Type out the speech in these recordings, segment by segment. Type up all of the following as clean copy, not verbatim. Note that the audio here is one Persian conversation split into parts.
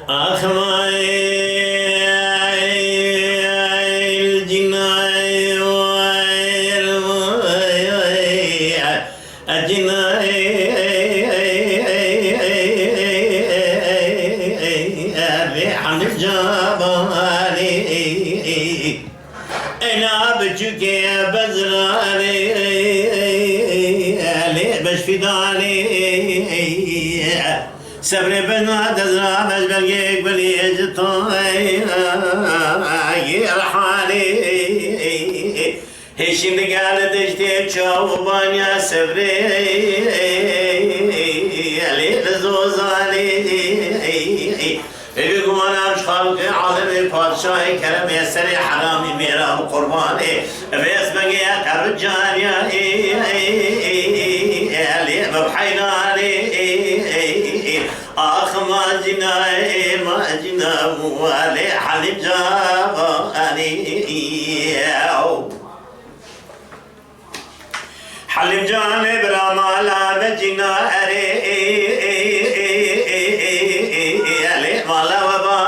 أخماي الجناي الجناي بحن الجبالي أنا بجوكي بزرالي بش في دالي صبر بنا تزرع بش بلقيك بليج طوي يرحالي şimdi geldi çoban ya sevri Ali Zozali Evigumanam şalkı alemi padişahı kerem yeseri harami miram kurbanı ve esmege ya tercan ya Ali mebhaynani macina macina Ali halim jabani حلم جانب رمالا بجنا أري ألي مالا وبا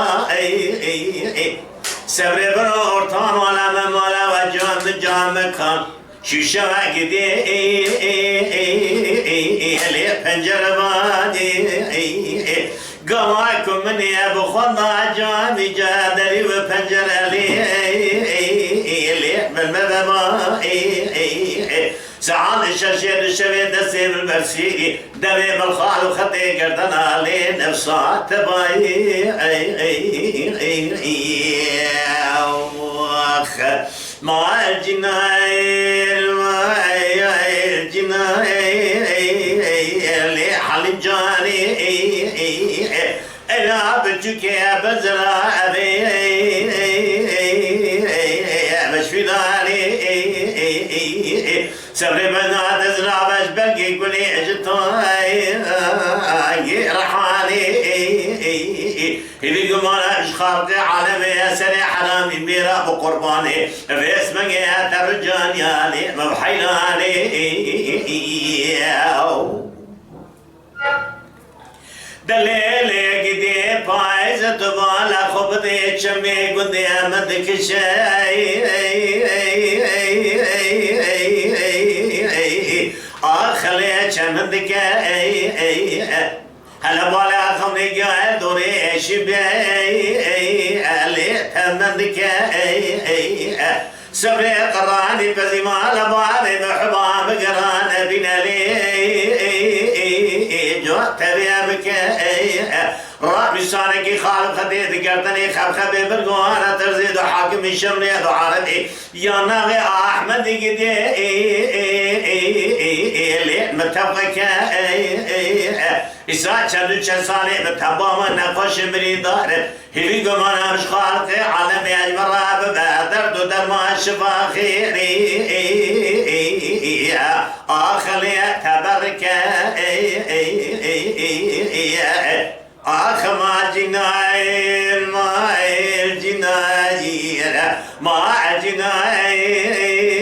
سبر برو أرطان ولا ممالا وجام جام كان شوشا وقدي ألي پنجر بادي قواكم من أبو خضا جامي جادري وپنجر ألي ألي بالمبابا سعال الشاشير الشبيه دسي بالبرسيقي دمي بالخال وخطي قردن علي نفسات تباي مع الجنايل اللي حلم جاني انا بتجوك يا بزرع ابي مش في داري سبري بنا تزرع باش بلقي قولي اجتاي رحالي اللي قمانا مش خارقي عالمي يا سري حرامي ميرا بقرباني في اسمك يا ترجان يا لي مبحيلاني دليلي قدي بايز تبالا خبدي شمي قدي امدك شاي آخلی چند که هلا بالا خونی گه دوری شبی علی تمند که صبر قرانی بزیمال باری محباب قران بینالی جو تبیم که رابي سانكي خالق خديد قرطني خبخبي برقوانا ترزيد حاكم الشمري دو عربي يا ناغي احمد قدي اللي متفقك إساء شدو شسالي متباما نفش مريدار هلي قمانا مش خالقي عالمي اجمرا ببادر دو درما الشفا خيري آخلي تبرك ما جنايل ما الجنايل ما جنايل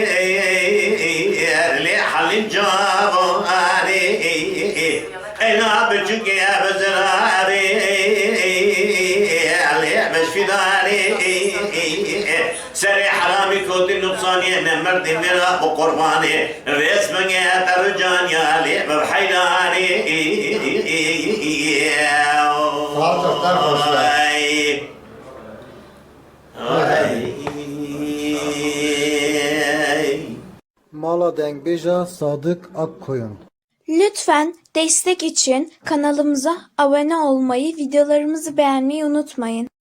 لحل جاباري انا بجوك يا بزراري اللي مش في داري سري حرامي كوت النقصاني انا مرد مرا بقرباني رسمك يا ترجان يا لي بحيلاني Mala Dengbeja Sadık Akkoyun. Lütfen destek için kanalımıza abone olmayı, videolarımızı beğenmeyi unutmayın.